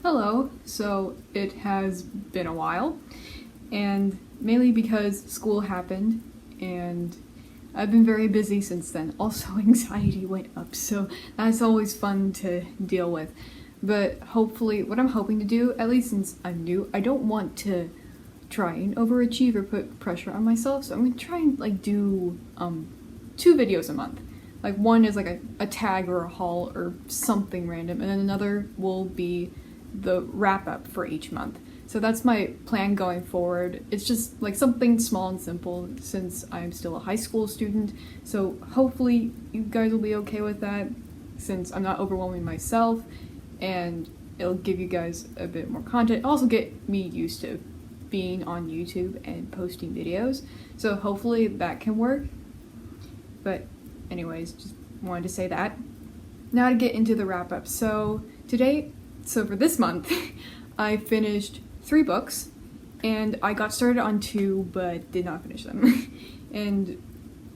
Hello. So it has been a while, and mainly because school happened, and I've been very busy since then. Also, anxiety went up, so that's always fun to deal with. But hopefully, what I'm hoping to do, at least since I'm new, I don't want to try and overachieve or put pressure on myself, so I'm gonna try and do 2 videos a month. Like one is like a tag or a haul or something random, and then another will be the wrap up for each month. So that's my plan going forward. It's just like something small and simple since I'm still a high school student. So hopefully you guys will be okay with that since I'm not overwhelming myself, and it'll give you guys a bit more content. Also get me used to being on YouTube and posting videos. So hopefully that can work. But anyways, just wanted to say that. Now to get into the wrap up. So for this month, I finished 3 books, and I got started on 2, but did not finish them. And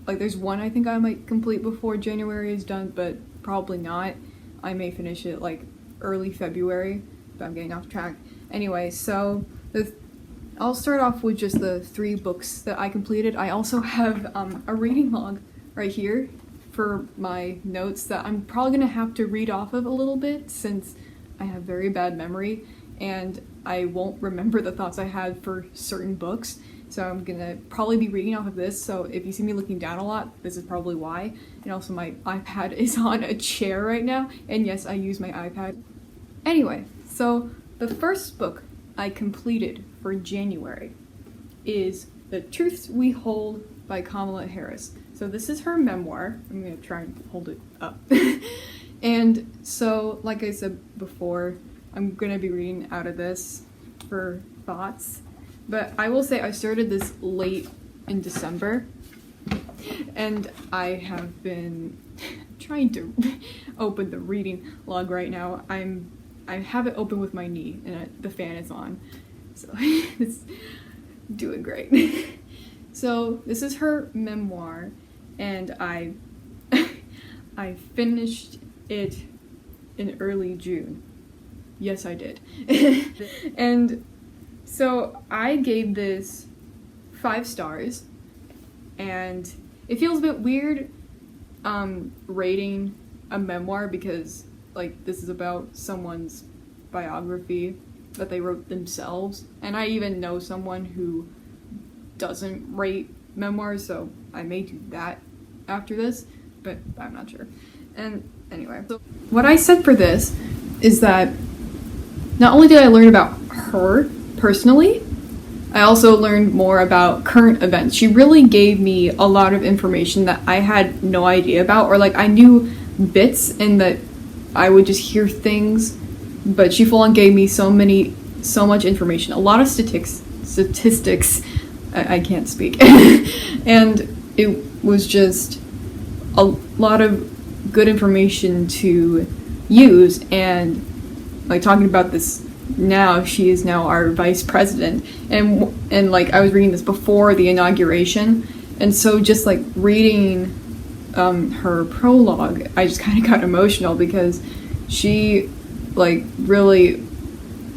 there's one I think I might complete before January is done, but probably not. I may finish it early February, but I'm getting off track. Anyway, so I'll start off with just the 3 books that I completed. I also have a reading log right here for my notes that I'm probably gonna have to read off of a little bit since I have very bad memory and I won't remember the thoughts I had for certain books. So I'm gonna probably be reading off of this, so if you see me looking down a lot, this is probably why. And also my iPad is on a chair right now, and yes, I use my iPad. Anyway, so the first book I completed for January is The Truths We Hold by Kamala Harris. So this is her memoir. I'm gonna try and hold it up. And so, like I said before, I'm gonna be reading out of this for thoughts. But I will say I started this late in December, and I have been trying to open the reading log right now. I have it open with my knee, and the fan is on, so it's doing great. So this is her memoir, and I finished it in early June. Yes, I did. And so I gave this 5 stars, and it feels a bit weird rating a memoir because this is about someone's biography that they wrote themselves, and I even know someone who doesn't rate memoirs, so I may do that after this, but I'm not sure. And anyway, so what I said for this is that not only did I learn about her personally, I also learned more about current events. She really gave me a lot of information that I had no idea about, or I knew bits and that I would just hear things, but she full on gave me so much information, a lot of statistics, I can't speak, and it was just a lot of good information to use. And talking about this now, she is now our vice president, and I was reading this before the inauguration, and so just reading her prologue, I just kind of got emotional because she really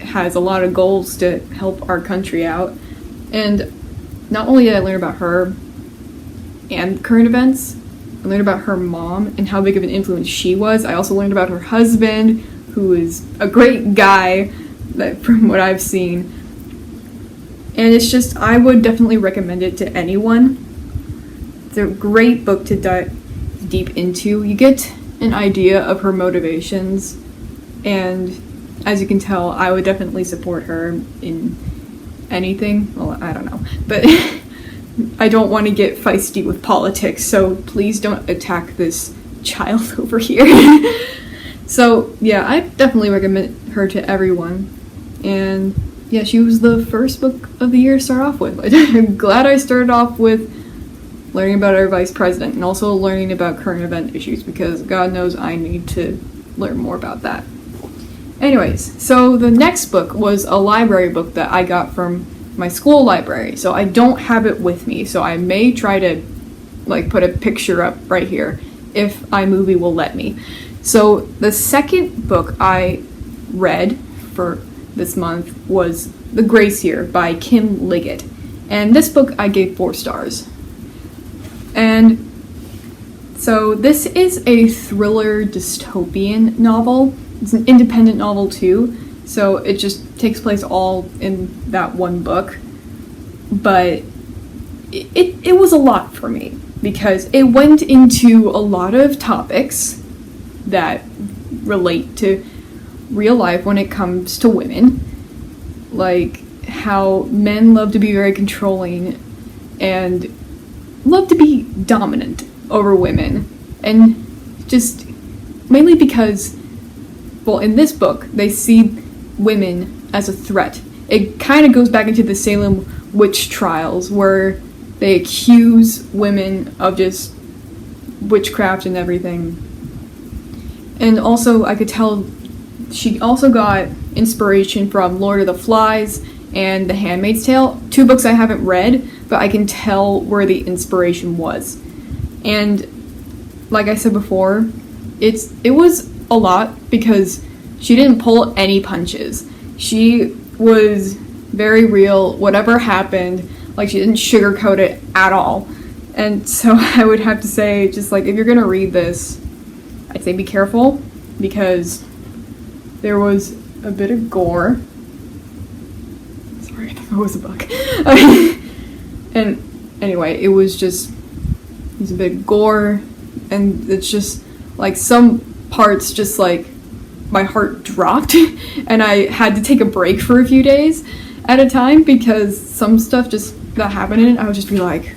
has a lot of goals to help our country out. And not only did I learn about her and current events, I learned about her mom and how big of an influence she was. I also learned about her husband, who is a great guy from what I've seen. And it's just, I would definitely recommend it to anyone. It's a great book to dive deep into. You get an idea of her motivations, and as you can tell, I would definitely support her in anything. Well, I don't know, but I don't want to get feisty with politics, so please don't attack this child over here. So yeah, I definitely recommend her to everyone. And yeah, she was the first book of the year to start off with. I'm glad I started off with learning about our vice president and also learning about current event issues, because God knows I need to learn more about that. Anyways, so the next book was a library book that I got from my school library. So I don't have it with me, so I may try to put a picture up right here if iMovie will let me. So the second book I read for this month was The Grace Year by Kim Liggett. And this book I gave 4 stars. And so this is a thriller dystopian novel. It's an independent novel too, so it just takes place all in that one book. But it was a lot for me because it went into a lot of topics that relate to real life when it comes to women, like how men love to be very controlling and love to be dominant over women, and just mainly because, well, in this book they see women as a threat. It kind of goes back into the Salem witch trials where they accuse women of just witchcraft and everything. And also I could tell she also got inspiration from Lord of the Flies and The Handmaid's Tale, 2 books I haven't read, but I can tell where the inspiration was. And like I said before, it was a lot because she didn't pull any punches. She was very real, whatever happened, like she didn't sugarcoat it at all. And so I would have to say, just like, if you're gonna read this, I'd say be careful, because there was a bit of gore. Sorry, I thought it was a bug. And anyway, it was a bit of gore, and it's just, like, some parts just, like, my heart dropped, and I had to take a break for a few days at a time, because some stuff just that happened in it, I would just be like,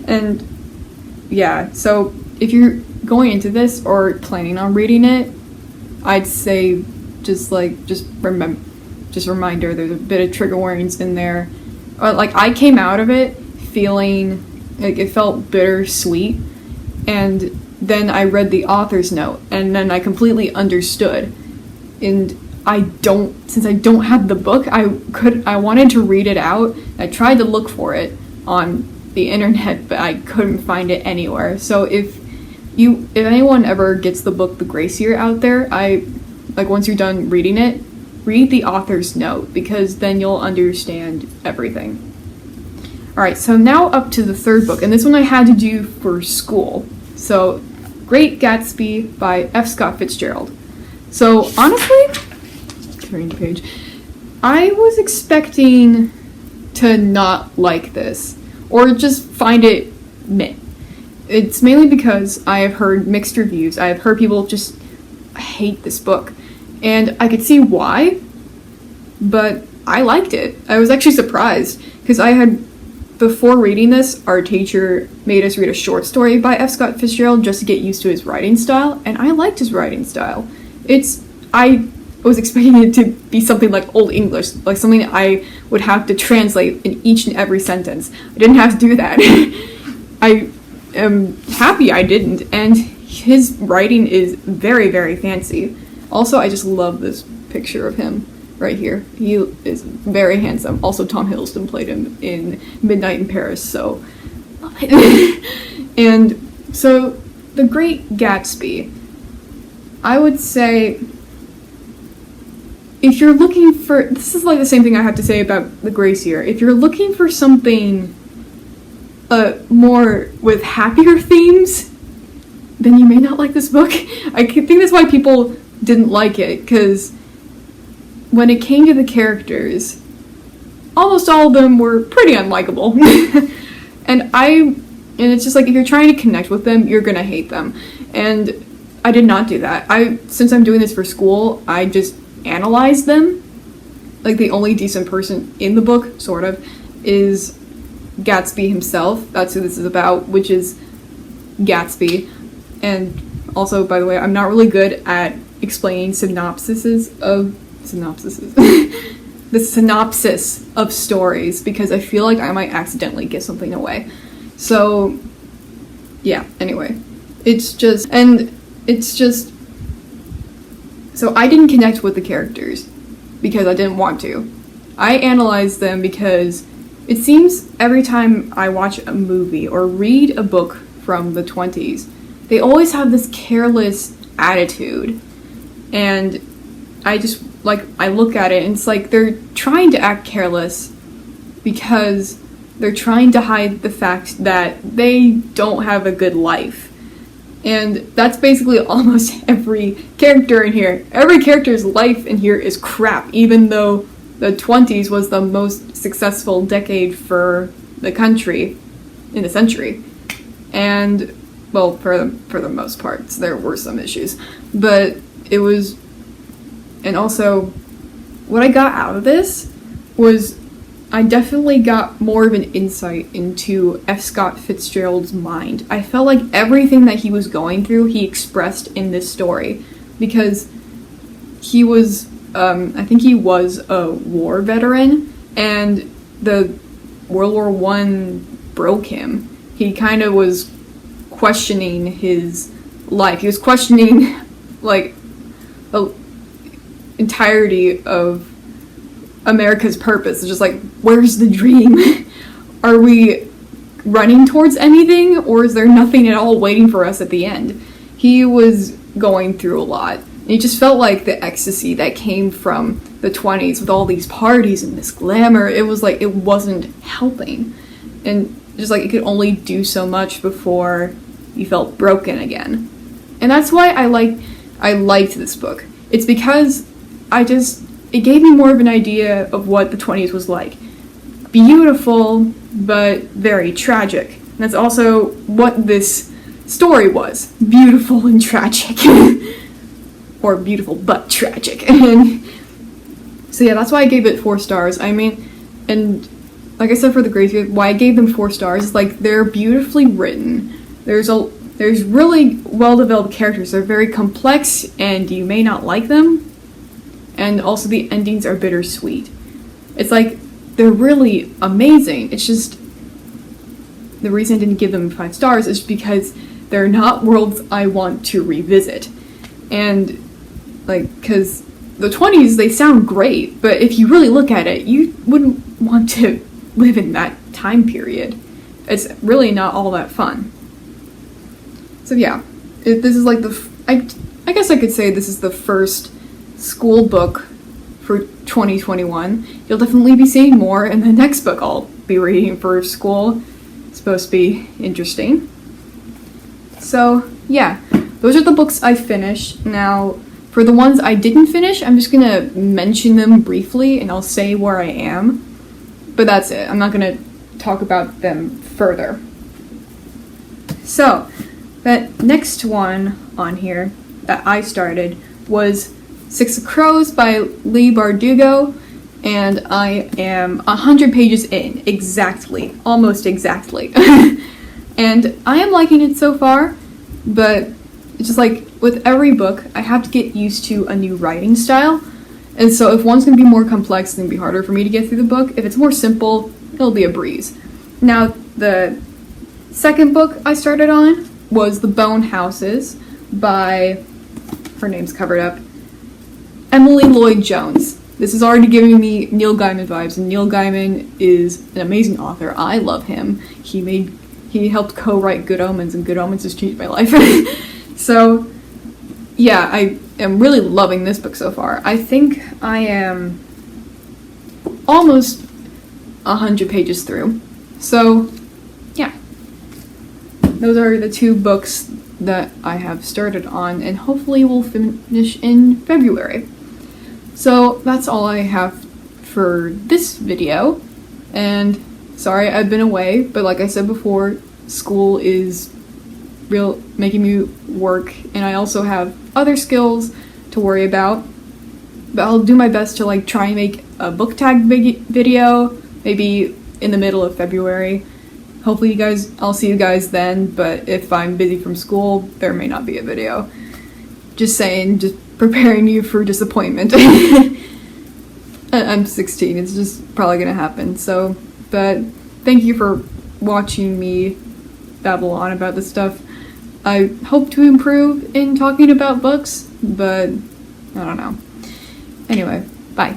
and yeah, so if you're going into this or planning on reading it, I'd say just reminder, there's a bit of trigger warnings in there. Like, I came out of it feeling like it felt bittersweet, and then I read the author's note, and then I completely understood. And since I don't have the book, I wanted to read it out. I tried to look for it on the internet, but I couldn't find it anywhere. So if anyone ever gets the book The Grace Year out there, once you're done reading it, read the author's note, because then you'll understand everything. Alright, so now up to the 3rd book, and this one I had to do for school. So, Great Gatsby by F. Scott Fitzgerald. So, honestly, turning the page, I was expecting to not like this, or just find it meh. It's mainly because I have heard mixed reviews. I have heard people just hate this book, and I could see why, but I liked it. I was actually surprised, because before reading this, our teacher made us read a short story by F. Scott Fitzgerald just to get used to his writing style, and I liked his writing style. I was expecting it to be something like Old English, like something I would have to translate in each and every sentence. I didn't have to do that. I am happy I didn't, and his writing is very, very fancy. Also, I just love this picture of him right here. He is very handsome. Also, Tom Hiddleston played him in Midnight in Paris, so love it. And so, The Great Gatsby, I would say, if you're looking for, this is like the same thing I have to say about The Grace Year. If you're looking for something more with happier themes, then you may not like this book. I think that's why people didn't like it, because when it came to the characters, almost all of them were pretty unlikable. and it's just like, if you're trying to connect with them, you're gonna hate them. And I did not do that. Since I'm doing this for school, I just analyzed them. Like, the only decent person in the book, sort of, is Gatsby himself. That's who this is about, which is Gatsby. And also, by the way, I'm not really good at explaining the synopsis of stories, because I feel like I might accidentally give something away. So, yeah, anyway. So I didn't connect with the characters because I didn't want to. I analyzed them because it seems every time I watch a movie or read a book from the 20s, they always have this careless attitude. And I just, like, I look at it and it's like they're trying to act careless because they're trying to hide the fact that they don't have a good life. And that's basically almost every character in here. Every character's life in here is crap, even though the 20s was the most successful decade for the country in the century. And, well, for the most part, there were some issues. But it was... And also, what I got out of this was I definitely got more of an insight into F. Scott Fitzgerald's mind. I felt like everything that he was going through, he expressed in this story. Because he was, I think he was a war veteran, and the World War I broke him. He kind of was questioning his life. He was questioning, like, the entirety of America's purpose. It's just like, where's the dream? Are we running towards anything, or is there nothing at all waiting for us at the end? He was going through a lot. And he just felt like the ecstasy that came from the 20s with all these parties and this glamour, it was like it wasn't helping. And just like it could only do so much before you felt broken again. And that's why I liked this book. It's because it gave me more of an idea of what the 20s was like. Beautiful, but very tragic. And that's also what this story was. Beautiful and tragic. Or beautiful but tragic. So yeah, that's why I gave it 4 stars. I mean, and like I said for the grades, why I gave them 4 stars is like they're beautifully written. There's really well-developed characters. They're very complex, and you may not like them. And also the endings are bittersweet. It's like, they're really amazing. It's just, the reason I didn't give them 5 stars is because they're not worlds I want to revisit. And, like, because the 20s, they sound great, but if you really look at it, you wouldn't want to live in that time period. It's really not all that fun. So yeah, this is like I guess I could say this is the first school book for 2021. You'll definitely be seeing more in the next book I'll be reading for school. It's supposed to be interesting. So yeah, those are the books I finished. Now, for the ones I didn't finish, I'm just gonna mention them briefly and I'll say where I am. But that's it. I'm not gonna talk about them further. So, that next one on here that I started was Six of Crows by Leigh Bardugo, and I am 100 pages in, exactly, almost exactly. And I am liking it so far, but it's just like, with every book, I have to get used to a new writing style, and so if one's going to be more complex, it's going to be harder for me to get through the book. If it's more simple, it'll be a breeze. Now, the second book I started on was The Bone Houses by, her name's covered up, Emily Lloyd Jones. This is already giving me Neil Gaiman vibes, and Neil Gaiman is an amazing author. I love him. He helped co-write Good Omens, and Good Omens has changed my life. So, yeah, I am really loving this book so far. I think I am almost 100 pages through. So, yeah. Those are the 2 books that I have started on, and hopefully will finish in February. So that's all I have for this video, and sorry I've been away, but like I said before, school is making me work, and I also have other skills to worry about, but I'll do my best to like try and make a book tag video, maybe in the middle of February. Hopefully I'll see you guys then, but if I'm busy from school, there may not be a video. Just saying, just preparing you for disappointment. I'm 16, it's just probably gonna happen, so, but thank you for watching me babble on about this stuff. I hope to improve in talking about books, but I don't know. Anyway, bye.